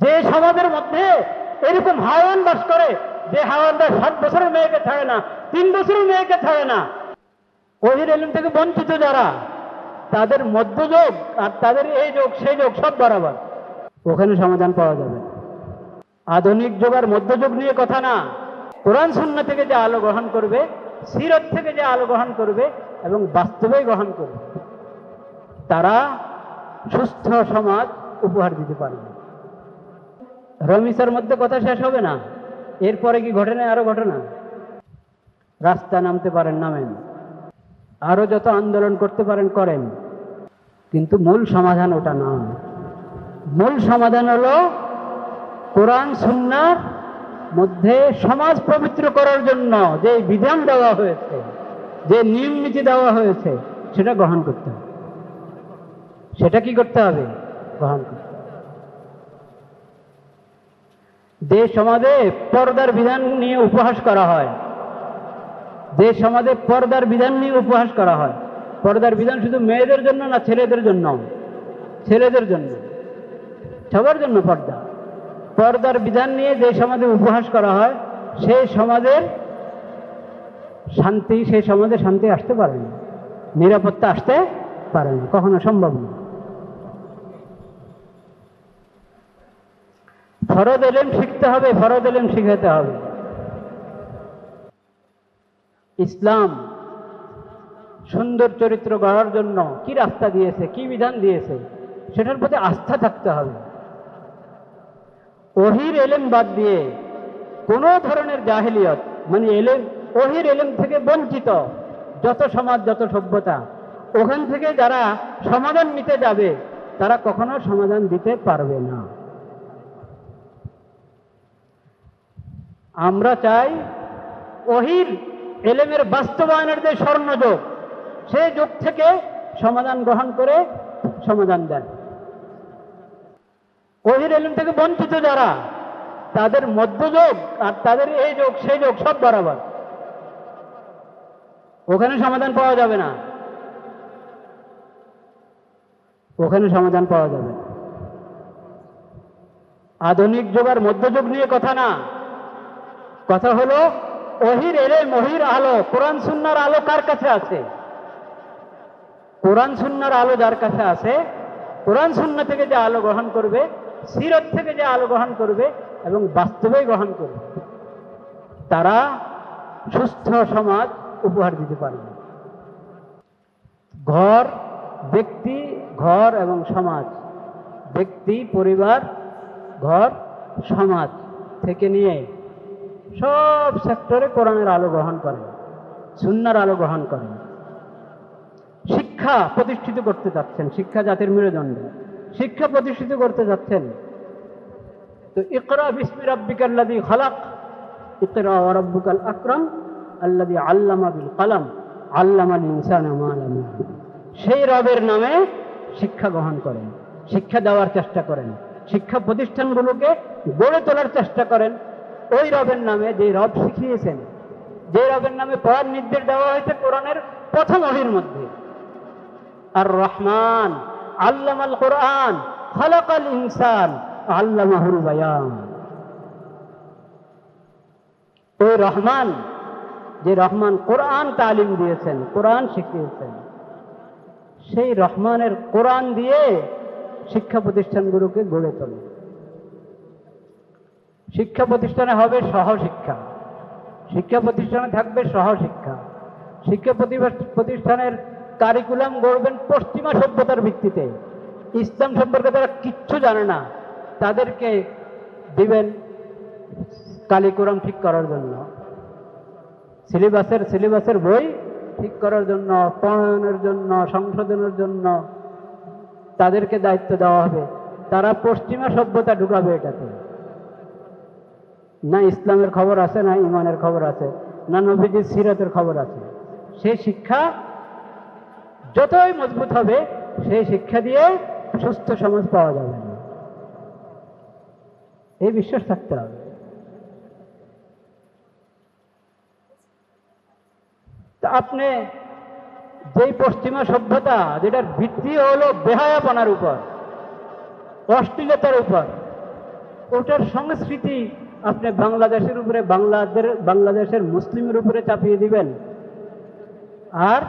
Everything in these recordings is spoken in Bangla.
যে সমাজের মধ্যে এরকম হাওয়ান বাস করে, যে হাওয়ানরা 7 বছরের মেয়েকে ছাড়ে না, 3 বছরের মেয়েকে ছাড়ে না, ওহির এলিম থেকে বঞ্চিত যারা, তাদের মধ্যযোগ আর তাদের এই যোগ সেই যোগ সব বরাবর, ওখানে সমাধান পাওয়া যাবে। আধুনিক যুগ আর মধ্যযুগ নিয়ে কথা না। কোরআন সুন্নাহ থেকে যে আলো গ্রহণ করবে, সিরত থেকে যে আলো গ্রহণ করবে এবং বাস্তবেই গ্রহণ করবে, তারা সুস্থ সমাজ উপহার দিতে পারবে। রমিসার মধ্যে কথা শেষ হবে না, এরপরে কি ঘটনা, আরো ঘটনা। রাস্তা নামতে পারেন, নামেন, আরো যত আন্দোলন করতে পারেন করেন, কিন্তু মূল সমাধান ওটা না। মূল সমাধান হলো কোরআন সুন্নাহর মধ্যে সমাজ পবিত্র করার জন্য যে বিধান দেওয়া হয়েছে, যে নিয়ম নীতি দেওয়া হয়েছে, সেটা গ্রহণ করতে হবে। সেটা কি করতে হবে? গ্রহণ করতে হবে। যে সমাজে পর্দার বিধান নিয়ে উপহাস করা হয়, যে সমাজে পর্দার বিধান নিয়ে উপহাস করা হয়, পর্দার বিধান শুধু মেয়েদের জন্য না, ছেলেদের জন্য, ছেলেদের জন্য, সবার জন্য পর্দা। পর্দার বিধান নিয়ে যে সমাজে উপহাস করা হয়, সেই সমাজের শান্তি, সেই সমাজে শান্তি আসতে পারে না, নিরাপত্তা আসতে পারে না, কখনো সম্ভব না। ফরজ এলেম শিখতে হবে, ফরজ এলেম শিখাতে হবে। ইসলাম সুন্দর চরিত্র গড়ার জন্য কি রাস্তা দিয়েছে, কি বিধান দিয়েছে, সেটার প্রতি আস্থা থাকতে হবে। ওহির এলেম বাদ দিয়ে কোন ধরনের জাহেলিয়ত, মানে এলেম, ওহির এলেম থেকে বঞ্চিত যত সমাজ, যত সভ্যতা, ওখান থেকে যারা সমাধান নিতে যাবে, তারা কখনো সমাধান দিতে পারবে না। আমরা চাই ওহির এলেমের বাস্তবায়নের যে স্বর্ণযোগ, সেই যুগ থেকে সমাধান গ্রহণ করে সমাধান দেন। ওহির এলেম থেকে বঞ্চিত যারা, তাদের মধ্যযোগ আর তাদের এই যোগ সেই যোগ সব বরাবর, ওখানে সমাধান পাওয়া যাবে না, ওখানে সমাধান পাওয়া যাবে। আধুনিক যুগ আর মধ্যযুগ নিয়ে কথা না, কথা হলো ওহির এলেম, ওহির আলো, কোরআন সুন্নাহর আলো কার কাছে আছে? কোরআন সুন্নাহর আলো যার কাছে আছে, কোরআন সুন্নাহ থেকে যে আলো গ্রহণ করবে, সিরত থেকে যে আলো গ্রহণ করবে এবং বাস্তবেই গ্রহণ করবে, তারা সুস্থ সমাজ উপহার দিতে পারবে। ঘর, ব্যক্তি, ঘর এবং সমাজ, ব্যক্তি, পরিবার, ঘর, সমাজ থেকে নিয়ে সব সেক্টরে কোরআনের আলো গ্রহণ করেন, সুন্নাহর আলো গ্রহণ করেন। শিক্ষা প্রতিষ্ঠিত করতে যাচ্ছেন, শিক্ষা জাতির মেরুদণ্ড, শিক্ষা প্রতিষ্ঠিত করতে যাচ্ছেন। তো ইকরা বিসমি রাব্বিকাল্লাযী খালাক, ইকরা ওয়া রাব্বুকাল আকরাম আল্লাযী আল্লামা বিল কলম আল্লামাল ইনসানা মা লাম ইয়ালাম। সেই রবের নামে শিক্ষা গ্রহণ করেন, শিক্ষা দেওয়ার চেষ্টা করেন, শিক্ষা প্রতিষ্ঠানগুলোকে গড়ে তোলার চেষ্টা করেন ওই রবের নামে, যে রব শিখিয়েছেন, যে রবের নামে পড়ার নির্দেশ দেওয়া হয়েছে কোরআনের প্রথম ওহীর মধ্যে। আর রহমান আল্লামাল কোরআন খালাকাল ইনসান আল্লামাহুল বায়ান। ওই রহমান, যে রহমান কোরআন তালিম দিয়েছেন, কোরআন শিখিয়েছেন, সেই রহমানের কোরআন দিয়ে শিক্ষা প্রতিষ্ঠানগুলোকে গড়ে তোলে। শিক্ষা প্রতিষ্ঠানে হবে সহশিক্ষা, শিক্ষা প্রতিষ্ঠানে থাকবে সহশিক্ষা। শিক্ষা প্রতিষ্ঠানের কারিকুলাম গড়বেন পশ্চিমা সভ্যতার ভিত্তিতে। ইসলাম সম্পর্কে তারা কিচ্ছু জানে না, তাদেরকে দিবেন কারিকুলাম ঠিক করার জন্য, সিলেবাসের বই ঠিক করার জন্য, প্রণয়নের জন্য, সংশোধনের জন্য তাদেরকে দায়িত্ব দেওয়া হবে। তারা পশ্চিমা সভ্যতা ঢুকাবে এটাতে। না ইসলামের খবর আছে, না ইমানের খবর আছে, না নবীজির সিরাতের খবর আছে। সেই শিক্ষা যতই মজবুত হবে, সেই শিক্ষা দিয়ে সুস্থ সমাজ পাওয়া যাবে না, এই বিশ্বাস থাকতে হবে। তা আপনি যেই পশ্চিমা সভ্যতা, যেটার ভিত্তি হলো বেহায়াপনার উপর, অশ্লীলতার উপর, ওটার সংস্কৃতি আপনি বাংলাদেশের উপরে বাংলাদেশের মুসলিমের উপরে চাপিয়ে দিবেন, আর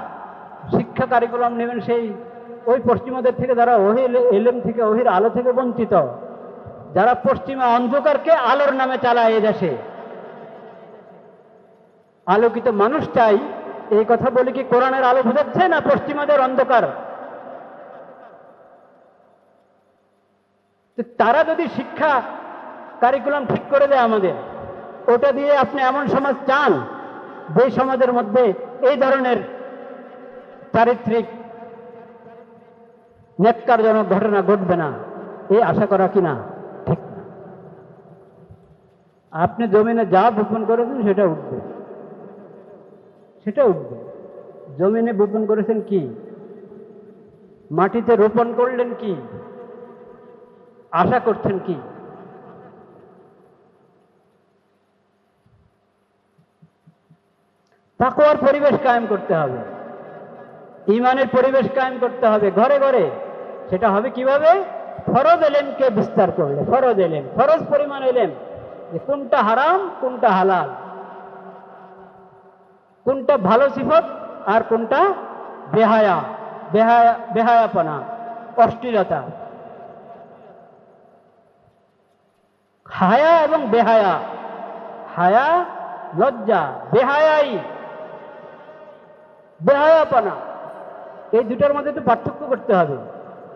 শিক্ষা কারিকুলাম নেবেন সেই ওই পশ্চিমাদের থেকে, যারা ওহির এলেম থেকে, ওহির আলো থেকে বঞ্চিত, যারা পশ্চিমা অন্ধকারকে আলোর নামে চালায় এ দেশে। আলোকিত মানুষ চাই, এই কথা বলে কি কোরআনের আলো বুঝাচ্ছে না পশ্চিমাদের অন্ধকার? তারা যদি শিক্ষা কারিকুলাম ঠিক করে দেয় আমাদের, ওটা দিয়ে আপনি এমন সমাজ চান যে সমাজের মধ্যে এই ধরনের চারিত্রিক ন্যাক্কারজনক ঘটনা ঘটবে না, এই আশা করা কিনা ঠিক না। আপনি জমিনে যা বপন করেছেন সেটা উঠবে, সেটা উঠবে। জমিনে বপন করেছেন কি, মাটিতে রোপণ করলেন কি, আশা করছেন কি? তাকওয়ার পরিবেশ কায়েম করতে হবে, ঈমানের পরিবেশ কায়েম করতে হবে ঘরে ঘরে। সেটা হবে কিভাবে? ফরজ এলেমকে বিস্তার করলে। ফরজ এলেম, ফরজ পরিমাণ এলেম, যে কোনটা হারাম কোনটা হালাল, কোনটা ভালো সিফত আর কোনটা বেহায়া, বেহায়াপনা, অশ্লীলতা। হায়া এবং বেহায়া, হায়া লজ্জা, বেহায়াই বেহায়াপনা, এই দুটার মধ্যে তো পার্থক্য করতে হবে।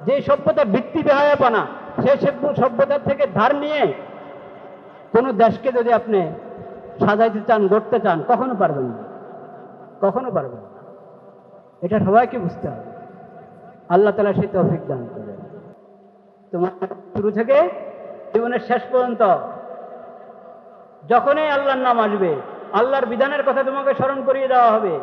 যে সভ্যতার ভিত্তি বেহায়াপনা, সেই সভ্যতার থেকে ধার নিয়ে কোনো দেশকে যদি আপনি সাজাইতে চান, গড়তে চান, কখনো পারবেন না, কখনো পারবেন না। এটা সবাইকে বুঝতে হবে। আল্লাহ তাআলা সেই তৌফিক দান করেন। তোমার শুরু থেকে জীবনের শেষ পর্যন্ত যখনই আল্লাহর নাম আসবে, আল্লাহর বিধানের কথা তোমাকে স্মরণ করিয়ে দেওয়া হবে,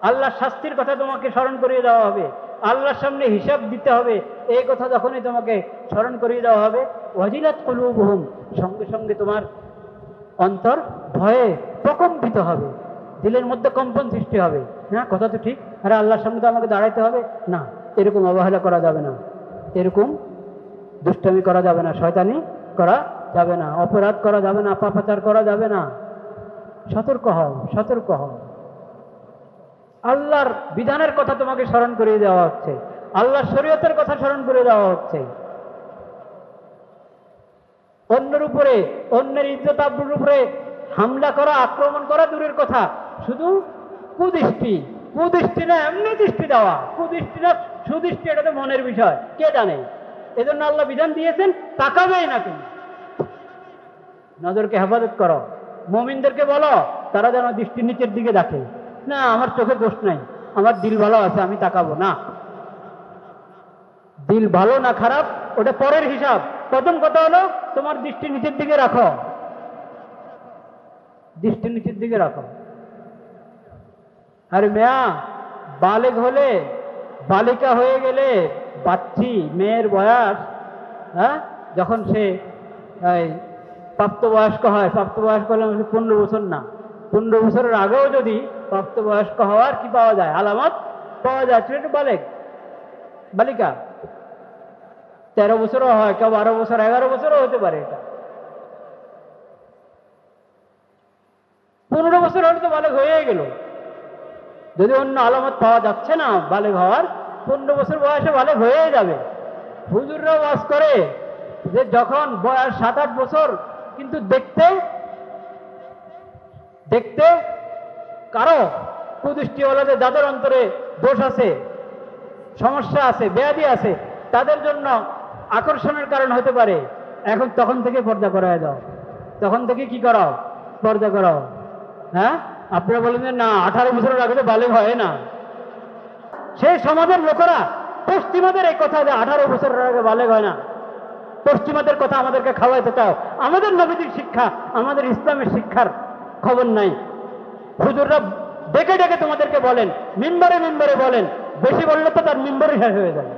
আল্লাহর শাস্তির কথা তোমাকে স্মরণ করিয়ে দেওয়া হবে, আল্লাহর সামনে হিসাব দিতে হবে, এই কথা যখনই তোমাকে স্মরণ করিয়ে দেওয়া হবে, ওয়াজিলাত কুলুবুহুম, সঙ্গে সঙ্গে তোমার অন্তর ভয়ে প্রকম্পিত হবে, দিলের মধ্যে কম্পন সৃষ্টি হবে। হ্যাঁ, কথা তো ঠিক, আরে আল্লাহর সামনে তো আমাকে দাঁড়াইতে হবে না, এরকম অবহেলা করা যাবে না, এরকম দুষ্টামি করা যাবে না, শয়তানি করা যাবে না, অপরাধ করা যাবে না, পাপাচার করা যাবে না। সতর্ক হও, সতর্ক হও। আল্লাহর বিধানের কথা তোমাকে স্মরণ করিয়ে দেওয়া হচ্ছে, আল্লাহর শরীয়তের কথা স্মরণ করে দেওয়া হচ্ছে। অন্যের উপরে, অন্যের ইজ্জত আবরুর উপরে হামলা করা, আক্রমণ করা দূরের কথা, শুধু কুদৃষ্টি, কুদৃষ্টি না এমনি দৃষ্টি দেওয়া, কুদৃষ্টি না সুদৃষ্টি, এটা তো মনের বিষয়, কে জানে। এজন্য আল্লাহ বিধান দিয়েছেন, তাকাবেই না তুমি, নজরকে হেফাজত করো। মুমিনদেরকে বলো তারা যেন দৃষ্টি নিচের দিকে দেখে, না আমার চোখে দোষ নাই, আমার দিল ভালো আছে, আমি তাকাবো না। দিল ভালো না খারাপ ওটা পরের হিসাব, প্রথম কথা হলো তোমার দৃষ্টি নিচের দিকে রাখো, দৃষ্টি নিচের দিকে রাখো। আর মেয়া বালেগ হলে, বালিকা হয়ে গেলে, বাচ্চি মেয়ের বয়স, হ্যাঁ, যখন সে প্রাপ্তবয়স্ক হয়, প্রাপ্তবয়স্ক হলে 15 বছর না, 15 বছরের আগেও যদি প্রাপ্তবয়স্ক হওয়ার কি পাওয়া যায়, আলামত পাওয়া যায়, সেটা বালেগ, বালিকা। 13 বছরও হয়, কেউ 12 বছর, 11 বছরও হতে পারে। এটা 15 বছর হলে তো বালেগ হয়ে গেল। যদি অন্য আলামত পাওয়া যাচ্ছে না বালেগ হওয়ার, 15 বছর বয়সে বালেগ হয়ে যাবে। হুজুররা ওয়াজ করে যে যখন বয়স 7-8 বছর, কিন্তু দেখতে দেখতে কারো কুদৃষ্টিওয়ালাদের, যাদের অন্তরে দোষ আছে, সমস্যা আছে, ব্যাধি আছে, তাদের জন্য আকর্ষণের কারণ হতে পারে। এখন তখন থেকে পর্দা করায় দাও, তখন থেকে কি করাও, পর্দা করাও। হ্যাঁ, আপনারা বলেন যে না 18 বছরের আগে তো বালেগ হয় না। সেই সমাজের লোকেরা পশ্চিমাদের এই কথা যে 18 বছরের আগে বালেগ হয় না, পশ্চিমাদের কথা আমাদেরকে খাওয়াইতে চাও। আমাদের নবীর শিক্ষা, আমাদের ইসলামের শিক্ষার খবর নাই। হুজুররা ডেকে ডেকে তোমাদেরকে বলেন, মিম্বরে মিম্বরে বলেন, বেশি বললে তো তার মিম্বরই শেষ হয়ে যাবে।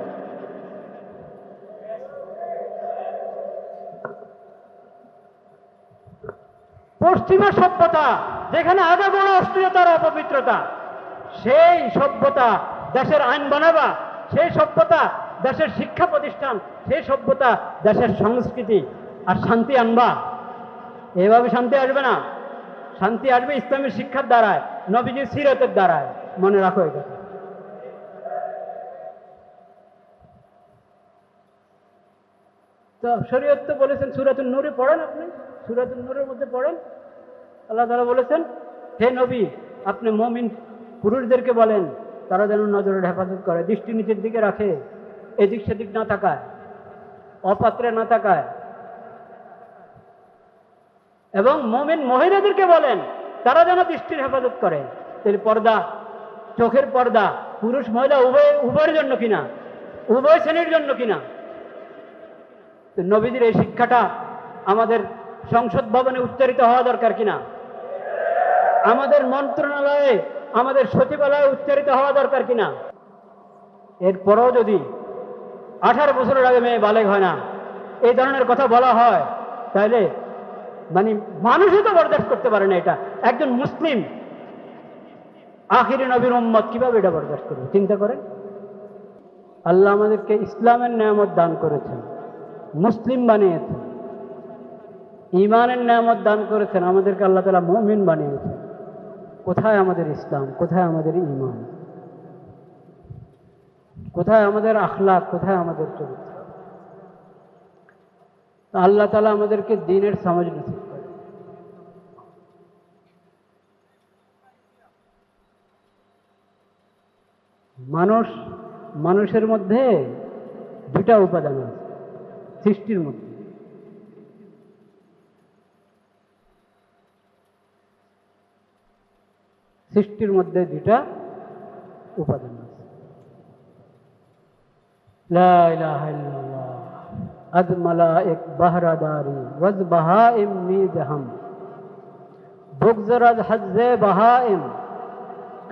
পশ্চিমা সভ্যতা যেখানে আগে বড় অশ্লীলতার অপবিত্রতা, সেই সভ্যতা দেশের আইন বানাবা, সেই সভ্যতা দেশের শিক্ষা প্রতিষ্ঠান, সেই সভ্যতা দেশের সংস্কৃতি, আর শান্তি আনবা। এভাবে শান্তি আসবে না। শান্তি আসবে ইসলামের শিক্ষার দ্বারায়, নবীজির সিরতের দ্বারায়। মনে রাখো এটা। তো শরীয়ত তো বলেছেন, সূরাতুন নূরে পড়েন, আপনি সূরাতুন নূরের মধ্যে পড়েন, আল্লাহ তাআলা বলেছেন, হে নবী, আপনি মুমিন পুরুষদেরকে বলেন তারা যেন নজরের হেফাজত করে, দৃষ্টি নিচের দিকে রাখে, এদিক সেদিক না তাকায়, অপাত্রে না তাকায়। এবং মুমিন মহিলাদেরকে বলেন তারা যেন দৃষ্টির হেফাজত করে। তাহলে পর্দা, চোখের পর্দা পুরুষ মহিলা উভয়ের জন্য কিনা, উভয় শ্রেণীর জন্য কিনা। নবীজির এই শিক্ষাটা আমাদের সংসদ ভবনে উচ্চারিত হওয়া দরকার কিনা, আমাদের মন্ত্রণালয়ে, আমাদের সচিবালয়ে উচ্চারিত হওয়া দরকার কিনা। এরপরও যদি 18 বছরের আগে মেয়ে বালেগ হয় না, এই ধরনের কথা বলা হয়, তাহলে মানে মানুষই তো বরদাস্ত করতে পারে না। এটা একজন মুসলিম আখিরি নবীর উম্মত কিভাবে এটা বরদাস্ত করবে? চিন্তা করেন। আল্লাহ আমাদেরকে ইসলামের নিয়ামত দান করেছেন, মুসলিম বানিয়েছেন, ঈমানের নিয়ামত দান করেছেন, আমাদেরকে আল্লাহ তাআলা মুমিন বানিয়েছেন। কোথায় আমাদের ইসলাম? কোথায় আমাদের ঈমান? কোথায় আমাদের আখলাক? কোথায় আমাদের চরিত্র? আল্লাহ তাআলা আমাদেরকে দ্বীনের সমাজ নসিব করে। মানুষের মধ্যে দুটা উপাদান আছে সৃষ্টির মধ্যে। সৃষ্টির মধ্যে দুটা উপাদান আছে। লা ইলাহা ইল্লাল্লাহ আদ মালায়েক বাহরাদারি ওয়াজ বাহাইম মিজহাম বুগজরাজ হজ্জে বাহাইম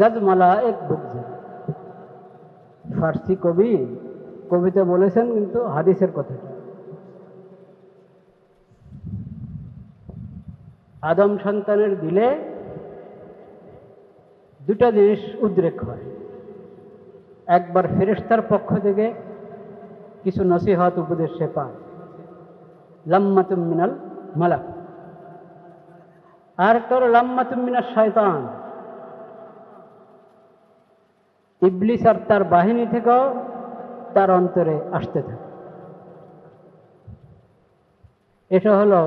গজ মালায়েক বুগজর। ফার্সি কবিতা বলেছেন, কিন্তু হাদিসের কথাটা। আদম সন্তানের দিলে দুটা জিনিস উদ্রেক হয়। একবার ফেরেশতার পক্ষ থেকে কিছু নসিহত উপদেশ সে পায়, লাম্মাতুম মিনাল মালাক। আর একটা হলো লাম্মাতুম মিনাশ শয়তান, ইবলিস আর তার বাহিনী থেকেও তার অন্তরে আসতে থাকে। এটা হলো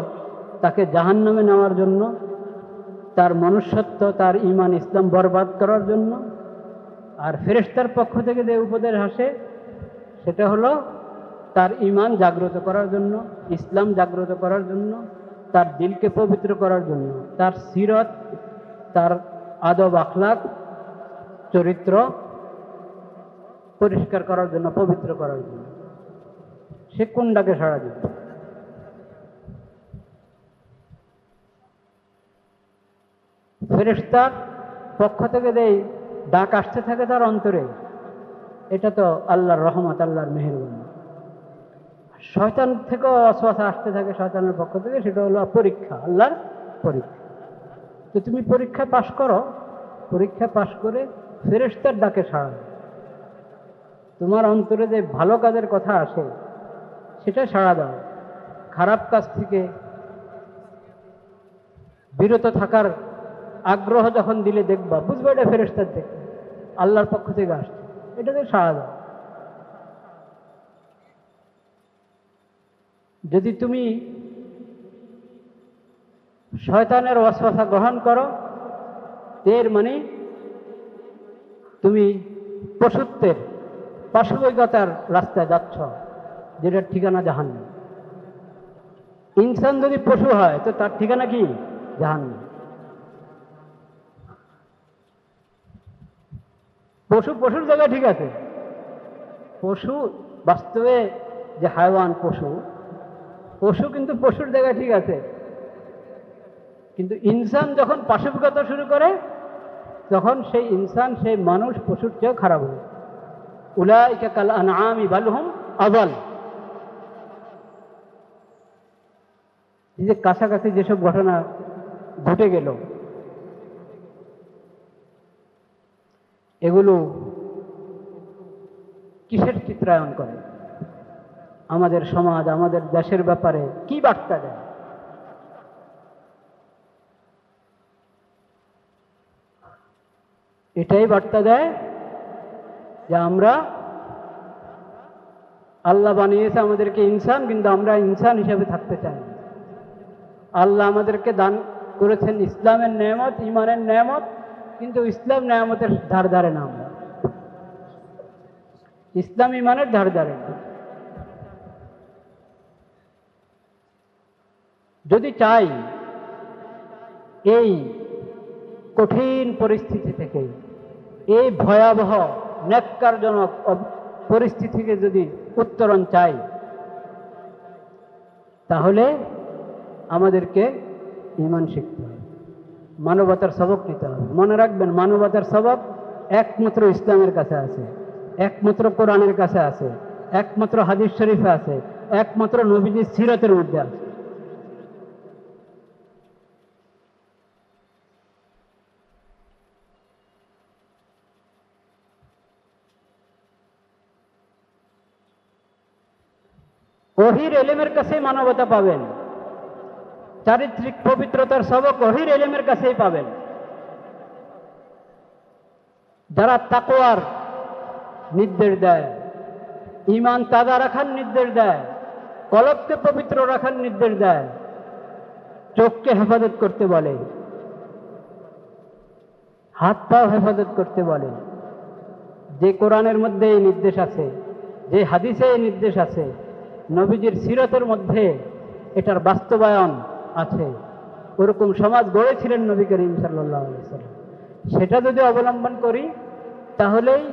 তাকে জাহান্নামে নেওয়ার জন্য, তার মনুষ্যত্ব, তার ঈমান ইসলাম বরবাদ করার জন্য। আর ফেরেশতার পক্ষ থেকে যে উপদেশ আসে সেটা হলো তার ঈমান জাগ্রত করার জন্য, ইসলাম জাগ্রত করার জন্য, তার দিলকে পবিত্র করার জন্য, তার সিরত, তার আদব আখলাক, চরিত্র পরিষ্কার করার জন্য, পবিত্র করার জন্য। সে কোন ডাকে সাড়া দিবে? ফেরেশতার পক্ষ থেকে যেই ডাক আসতে থাকে তার অন্তরে, এটা তো আল্লাহর রহমত, আল্লাহর মেহেরবানি। শয়তান থেকেও ওয়াসওয়াসা আসতে থাকে শয়তানের পক্ষ থেকে, সেটা হলো পরীক্ষা, আল্লাহর পরীক্ষা। তো তুমি পরীক্ষা পাশ করো, পরীক্ষা পাশ করে ফেরেশতার ডাকে সাড়া দাও। তোমার অন্তরে যে ভালো কাজের কথা আসে সেটা সাড়া দাও। খারাপ কাজ থেকে বিরত থাকার আগ্রহ যখন দিলে দেখবা, বুঝবে এটা ফেরেশতার থেকে, আল্লাহর পক্ষ থেকে আসছে, এটাতে সাড়া দাও। যদি তুমি শয়তানের ওয়াসওয়াসা গ্রহণ করো, এর মানে তুমি পশুত্বের, পাশবিকতার রাস্তায় যাচ্ছ, যেটার ঠিকানা জাহান্নাম। ইনসান যদি পশু হয় তো তার ঠিকানা কি? জাহান্নাম। পশুর জায়গায় ঠিক আছে, পশু বাস্তবে যে হায়ওয়ান পশু কিন্তু পশুর জায়গায় ঠিক আছে। কিন্তু ইনসান যখন পাশবিকতা শুরু করে, তখন সেই ইনসান, সেই মানুষ পশুর চেয়েও খারাপ হয়। উলাইকা কাল আনআমি বাল হুম আযাল। এই যে কাছাকাছি যেসব ঘটনা ঘটে গেল, এগুলো কিসের চিত্রায়ন করে? আমাদের সমাজ, আমাদের দেশের ব্যাপারে কি বার্তা দেয়? এটাই বার্তা দেয় যে আমরা, আল্লাহ বানিয়েছে আমাদেরকে ইনসান, কিন্তু আমরা ইনসান হিসেবে থাকতে চাই না। আল্লাহ আমাদেরকে দান করেছেন ইসলামের নেয়ামত, ইমানের নেয়ামত, কিন্তু ইসলাম নেয়ামতের ধার ধারে না। আমরা ইসলাম ইমানের ধার ধারে না। যদি চাই এই কঠিন পরিস্থিতি থেকে, এই ভয়াবহ ন্যাক্কারজনক পরিস্থিতি থেকে যদি উত্তরণ চাই, তাহলে আমাদেরকে ঈমান শিখতে হবে, মানবতার সবক নিতে হবে। মনে রাখবেন, মানবতার সবক একমাত্র ইসলামের কাছে আছে, একমাত্র কোরআনের কাছে আছে, একমাত্র হাদিস শরীফে আছে, একমাত্র নবীজির সিরাতের মধ্যে আছে। ওহির এলেমের কাছেই মানবতা পাবেন, চারিত্রিক পবিত্রতার সবক ওহির এলেমের কাছেই পাবেন। যারা তাকওয়ার নির্দেশ দেয়, ঈমান তাজা রাখার নির্দেশ দেয়, কলবকে পবিত্র রাখার নির্দেশ দেয়, চোখকে হেফাজত করতে বলে, হাত পাও হেফাজত করতে বলে, যে কোরআনের মধ্যে এই নির্দেশ আছে, যে হাদিসে এই নির্দেশ আছে, নবীজির সিরাতের মধ্যে এটার বাস্তবায়ন আছে, ওরকম সমাজ গড়েছিলেন নবী করিম সাল্লাল্লাহু আলাইহি ওয়াসাল্লাম। সেটা যদি অবলম্বন করি, তাহলেই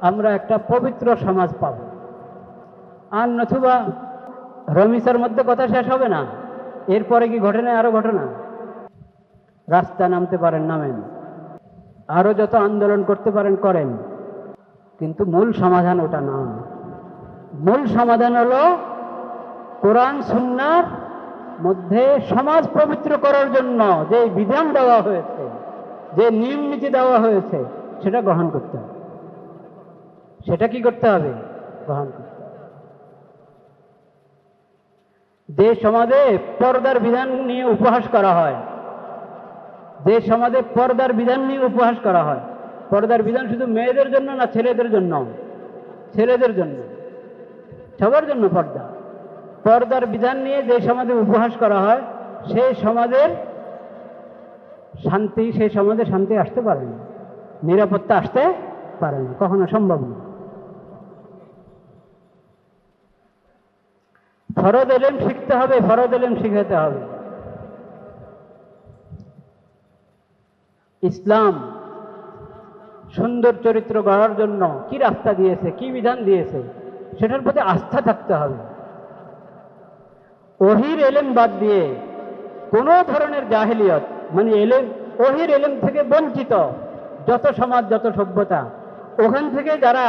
আমরা একটা পবিত্র সমাজ পাব। আর নতুবা রমিসার মধ্যে কথা শেষ হবে না, এরপরে কি ঘটনা, আরো ঘটনা। রাস্তা নামতে পারেন, নামেন, আরো যত আন্দোলন করতে পারেন করেন, কিন্তু মূল সমাধান ওটা না। মূল সমাধান হলো কোরআন সুন্নাহর মধ্যে সমাজ পবিত্র করার জন্য যে বিধান দেওয়া হয়েছে, যে নিয়ম নীতি দেওয়া হয়েছে, সেটা গ্রহণ করতে হবে। সেটা কি করতে হবে? গ্রহণ করতে হবে। যে সমাজে পর্দার বিধান নিয়ে উপহাস করা হয়, যে সমাজে পর্দার বিধান নিয়ে উপহাস করা হয়, পর্দার বিধান শুধু মেয়েদের জন্য না, ছেলেদের জন্য, ছেলেদের জন্য, সবার জন্য পর্দা। পর্দার বিধান নিয়ে যে সমাজে উপহাস করা হয়, সেই সমাজের শান্তি, সেই সমাজে শান্তি আসতে পারে না, নিরাপত্তা আসতে পারে না, কখনো সম্ভব না। ফরজ এলেম শিখতে হবে, ফরজ এলেম শিখাতে হবে। ইসলাম সুন্দর চরিত্র গড়ার জন্য কি রাস্তা দিয়েছে, কি বিধান দিয়েছে, সেটার প্রতি আস্থা থাকতে হবে। ওহির এলেম বাদ দিয়ে কোন ধরনের জাহেলিয়ত, মানে এলেম, ওহির এলেম থেকে বঞ্চিত যত সমাজ, যত সভ্যতা, ওখান থেকে যারা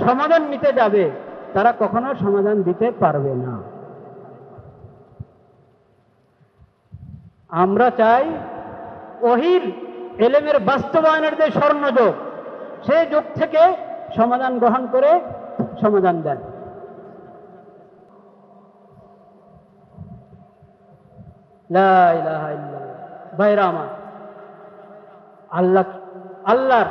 সমাধান নিতে যাবে, তারা কখনো সমাধান দিতে পারবে না। আমরা চাই ওহির এলেমের বাস্তবায়নের যে স্বর্ণযুগ, সেই যুগ থেকে সমাধান গ্রহণ করে সমাধান দেন। লা ইলাহা ইল্লাল্লাহ। ভাইরা আমার, আল্লাহর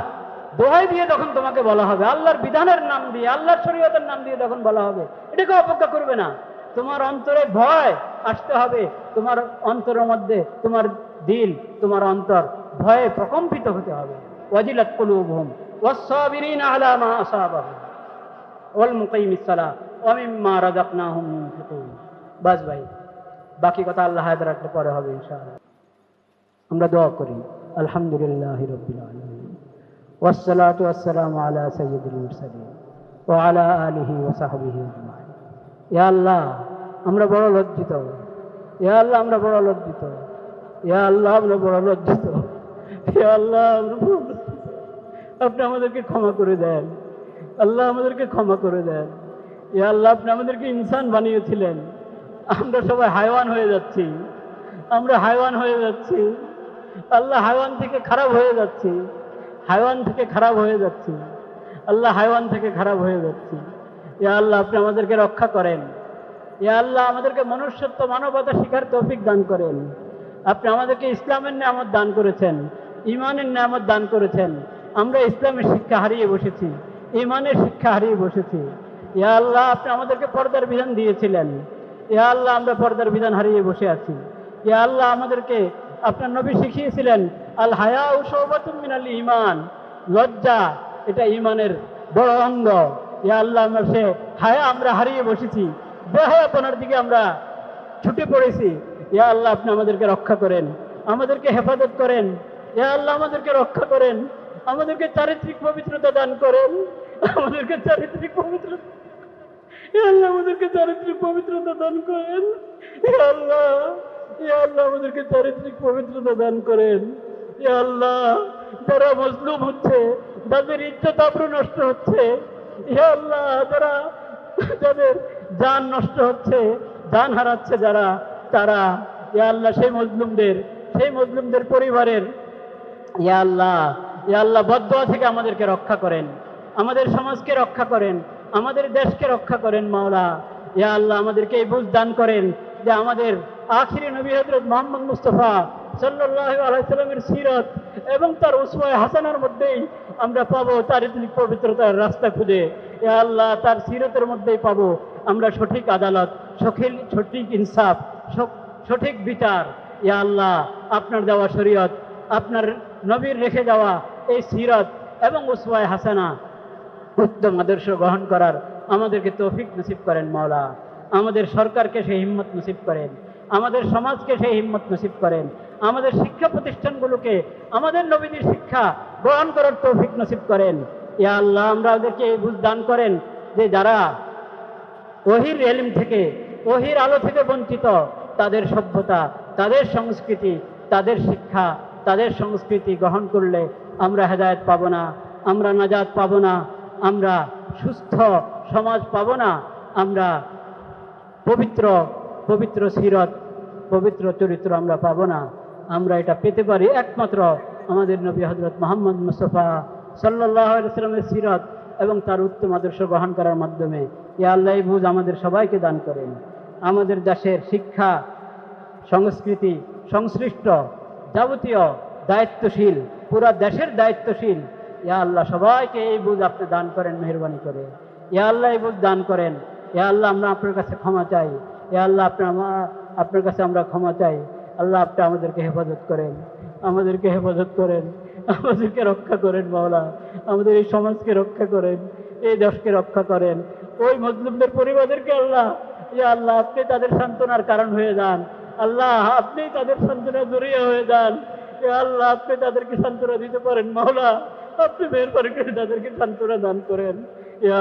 দোহাই দিয়ে যখন তোমাকে বলা হবে, আল্লাহর বিধানের নাম দিয়ে, আল্লাহর শরীয়তের নাম দিয়ে যখন বলা হবে, এটাকে অপেক্ষা করবে না। তোমার অন্তরে ভয় আসতে হবে, তোমার অন্তরের মধ্যে, তোমার দিল, তোমার অন্তর ভয়ে প্রকম্পিত হতে হবে। ওয়াজিলাত কুলুবুহুম ওয়াস-সাবিরিনা আলা মা আসাবাহুম ওয়াল মুকিমিস সালাহ ওয়া মিম্মা রাযাকনাহুম ইউনফিকুন। বাস ভাই, বাকি কথা আল্লাহ হায়াত রাখলে পরে হবে ইনশাআল্লাহ। আমরা দোয়া করি, আলহামদুলিল্লাহি রাব্বিল আলামিন, ওয়াসসালাতু ওয়াসসালামু আলা সাইয়্যিদিল মুরসালিন ওয়া আলা আলিহি ওয়া সাহবিহি আজমাইন। ইয়া আল্লাহ, আমরা বড় লজ্জিত। ইয়া আল্লাহ, আমরা বড় লজ্জিত। ইয়া আল্লাহ, আমরা বড় লজ্জিত। ইয়া আল্লাহ, আপনি আমাদেরকে ক্ষমা করে দেন। আল্লাহ, আমাদেরকে ক্ষমা করে দেন। ইয়া আল্লাহ, আপনি আমাদেরকে ইনসান বানিয়েছিলেন, আমরা সবাই হায়ওয়ান হয়ে যাচ্ছি, আমরা হায়ওয়ান হয়ে যাচ্ছি। আল্লাহ, হায়ওয়ান থেকে খারাপ হয়ে যাচ্ছি, হায়ওয়ান থেকে খারাপ হয়ে যাচ্ছি। আল্লাহ, হায়ওয়ান থেকে খারাপ হয়ে যাচ্ছি। ইয়া আল্লাহ, আপনি আমাদেরকে রক্ষা করেন। ইয়া আল্লাহ আমাদেরকে মনুষ্যত্ব মানবতা শিখার তৌফিক দান করেন। আপনি আমাদেরকে ইসলামের নিয়ামত দান করেছেন, ঈমানের নিয়ামত দান করেছেন। আমরা ইসলামের শিক্ষা হারিয়ে বসেছি, ঈমানের শিক্ষা হারিয়ে বসেছি। ইয়া আল্লাহ আপনি আমাদেরকে পর্দার বিধান দিয়েছিলেন, ইয়া আল্লাহ আমরা পর্দার বিধান হারিয়ে বসে আছি। ইয়া আল্লাহ আমাদেরকে আপনার নবী শিখিয়েছিলেন আল হায়াউ শুবাতুম মিনাল ঈমান, লজ্জা এটা ঈমানের বড় অঙ্গ। ইয়া আল্লাহ আমরা সে হায়া আমরা হারিয়ে বসেছি, বেহায়াপনার দিকে আমরা ছুটে পড়েছি। ইয়া আল্লাহ আপনি আমাদেরকে রক্ষা করেন, আমাদেরকে হেফাজত করেন। ইয়া আল্লাহ আমাদেরকে রক্ষা করেন, আমাদেরকে চারিত্রিক পবিত্রতা দান করেন, আমাদেরকে চারিত্রিক পবিত্রতা, ইয়া আল্লাহ আমাদেরকে চারিত্রিক পবিত্রতা দান করেন। ইয়া আল্লাহ, ইয়া আল্লাহ আমাদেরকে চারিত্রিক পবিত্রতা দান করেন। ইয়া আল্লাহ যারা মজলুম হচ্ছে, যাদের ইজ্জত আবরু নষ্ট হচ্ছে, ইয়া আল্লাহ যাদের জান নষ্ট হচ্ছে, জান হারাচ্ছে যারা, তারা ইয়া আল্লাহ সেই মজলুমদের পরিবারের ইয়া আল্লাহ বদদুয়া থেকে আমাদেরকে রক্ষা করেন, আমাদের সমাজকে রক্ষা করেন, আমাদের দেশকে রক্ষা করেন মাওলা। ইয়া আল্লাহ আমাদেরকে এই বুঝ দান করেন যে আমাদের আখিরি নবী হযরত মুহাম্মদ মুস্তাফা সাল্লাল্লাহু আলাইহি সাল্লামের সিরাত এবং তার উসওয়ায়ে হাসানার মধ্যেই আমরা পাবো চারিত্রিক পবিত্রতার রাস্তা খুঁজে। ইয়া আল্লাহ তার সিরাতের মধ্যেই পাবো আমরা সঠিক আদালত, সঠিক ইনসাফ, সঠিক বিচার। ইয়া আল্লাহ আপনার দেওয়া শরীয়ত, আপনার নবীর রেখে যাওয়া এই সিরাত এবং উসওয়ায়ে হাসানা, উত্তম আদর্শ গ্রহণ করার আমাদেরকে তৌফিক নসিব করেন মাওলা। আমাদের সরকারকে সেই হিম্মত নসিব করেন, আমাদের সমাজকে সেই হিম্মত নসিব করেন, আমাদের শিক্ষা প্রতিষ্ঠানগুলোকে আমাদের নবীদের শিক্ষা গ্রহণ করার তৌফিক নসিব করেন। ইয়া আল্লাহ আমাদেরকে এই বুঝ দান করেন যে যারা ওহির ইলম থেকে, ওহির আলো থেকে বঞ্চিত, তাদের সভ্যতা, তাদের সংস্কৃতি, তাদের শিক্ষা, তাদের সংস্কৃতি গ্রহণ করলে আমরা হেদায়েত পাবো না, আমরা নাজাত পাবো না, আমরা সুস্থ সমাজ পাবো না, আমরা পবিত্র সিরত, পবিত্র চরিত্র আমরা পাবো না। আমরা এটা পেতে পারি একমাত্র আমাদের নবী হযরত মুহাম্মদ মুস্তাফা সাল্লাল্লাহু আলাইহি ওয়াসাল্লামের সিরত এবং তার উত্তম আদর্শ গ্রহণ করার মাধ্যমে। ইয়া আল্লাহ এই বুঝ আমাদের সবাইকে দান করেন। আমাদের দেশের শিক্ষা, সংস্কৃতি সংশ্লিষ্ট যাবতীয় দায়িত্বশীল, পুরা দেশের দায়িত্বশীল, ইয়া আল্লাহ সবাইকে এই বুঝ আপনি দান করেন মেহেরবানি করে। ইয়া আল্লাহ এই বুঝ দান করেন। ইয়া আল্লাহ আমরা আপনার কাছে ক্ষমা চাই। ইয়া আল্লাহ আপনার কাছে আমরা ক্ষমা চাই। আল্লাহ আপনি আমাদেরকে হেফাজত করেন, আমাদেরকে হেফাজত করেন, আমাদেরকে রক্ষা করেন মাওলা। আমাদের এই সমাজকে রক্ষা করেন, এই দেশকে রক্ষা করেন। ওই মজলুমদের পরিবারদেরকে আল্লাহ, ইয়া আল্লাহ আপনি তাদের সান্ত্বনার কারণ হয়ে যান। আল্লাহ আপনি তাদের সান্ত্বনা জড়িয়ে হয়ে যান। ইয়া আল্লাহ আপনি তাদেরকে সান্ত্বনা দিতে পারেন মাওলা, আপনি মেহেরবানি করে তাদেরকে সান্ত্বনা দান করেন। ইয়া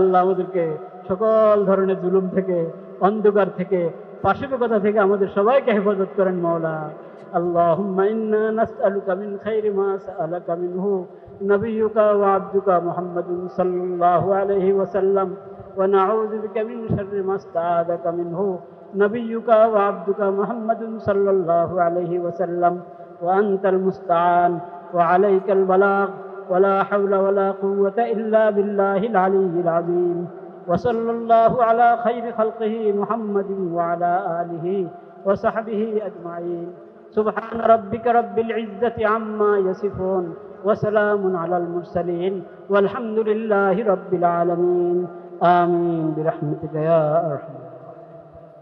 আল্লাহ আমাদেরকে সকল ধরনের জুলুম থেকে, অন্ধকার থেকে, পাশবিকতা থেকে আমাদের সবাইকে হেফাজত করেন মাওলা। আল্লাহুম্মা ইন্না নাসআলুকা মিন খাইরি মা সাআলাকা মিনহু নাবিয়্যুকা ওয়া আবদুকা মুহাম্মাদুন সাল্লাল্লাহু আলাইহি ওয়াসাল্লাম ওয়া নাউযু বিকা মিন শাররি মা ইসতাআযাকা মিনহু নাবিয়্যুকা ওয়া আবদুকা মুহাম্মাদুন সাল্লাল্লাহু আলাইহি ওয়াসাল্লাম ওয়া আনতাল মুস্তাআন ওয়া আলাইকাল বালাগ ওয়া লা হাওলা ওয়া লা কুওয়াতা ইল্লা বিল্লাহিল আলিয়্যিল আযীম। وصلى الله على خير خلقه محمد وعلى آله وصحبه أجمعين. سبحان ربك رب العزة عما يصفون وسلام على المرسلين والحمد لله رب العالمين. آمين برحمتك يا أرحم.